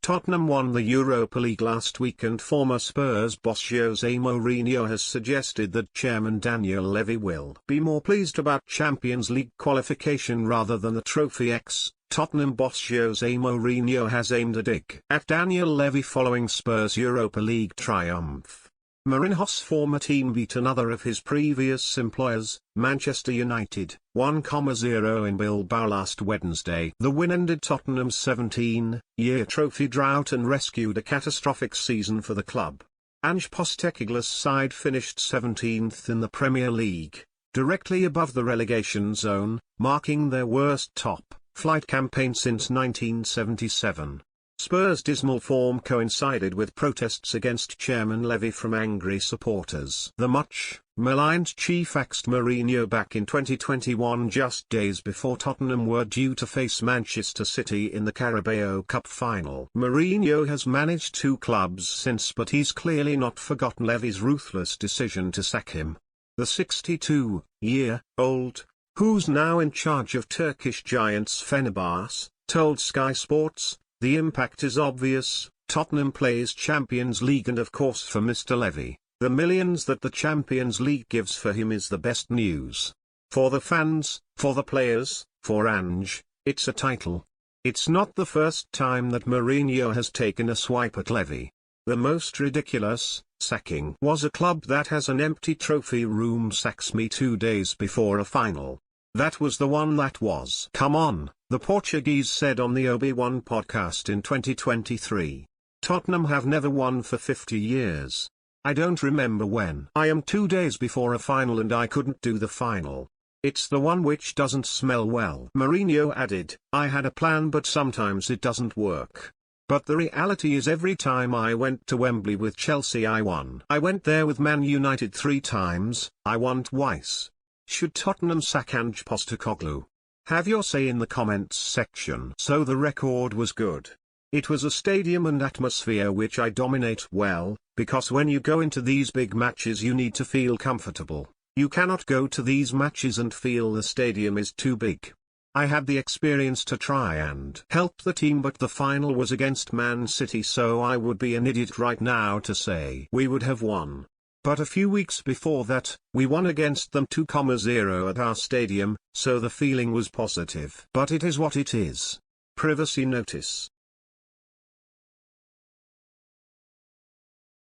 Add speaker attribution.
Speaker 1: Tottenham won the Europa League last week, and former Spurs boss Jose Mourinho has suggested that chairman Daniel Levy will be more pleased about Champions League qualification rather than the trophy. Ex-Tottenham boss Jose Mourinho has aimed a dig at Daniel Levy following Spurs' Europa League triumph. Mourinho's former team beat another of his previous employers, Manchester United, 1-0 in Bilbao last Wednesday. The win ended Tottenham's 17-year trophy drought and rescued a catastrophic season for the club. Ange Postecoglou's side finished 17th in the Premier League, directly above the relegation zone, marking their worst top-flight campaign since 1977. Spurs' dismal form coincided with protests against Chairman Levy from angry supporters. The much-maligned chief axed Mourinho back in 2021, just days before Tottenham were due to face Manchester City in the Carabao Cup final. Mourinho has managed two clubs since, but he's clearly not forgotten Levy's ruthless decision to sack him. The 62-year-old, who's now in charge of Turkish giants Fenerbahce, told Sky Sports, "The impact is obvious. Tottenham plays Champions League, and of course for Mr. Levy, the millions that the Champions League gives for him is the best news. For the fans, for the players, for Ange, it's a title." It's not the first time that Mourinho has taken a swipe at Levy. The most ridiculous sacking was a club that has an empty trophy room sacks me 2 days before a final. That was the one that was. "Come on," the Portuguese said on the OB1 podcast in 2023. "Tottenham have never won for 50 years. I don't remember when. I am 2 days before a final and I couldn't do the final. It's the one which doesn't smell well." Mourinho added, "I had a plan, but sometimes it doesn't work. But the reality is every time I went to Wembley with Chelsea I won. I went there with Man United 3 times, I won twice. Should Tottenham sack Ange Postecoglou? Have your say in the comments section." So the record was good. It was a stadium and atmosphere which I dominate well, because when you go into these big matches you need to feel comfortable. You cannot go to these matches and feel the stadium is too big. I had the experience to try and help the team, but the final was against Man City, so I would be an idiot right now to say we would have won. But a few weeks before that, we won against them 2-0 at our stadium, so the feeling was positive. But it is what it is. Privacy notice.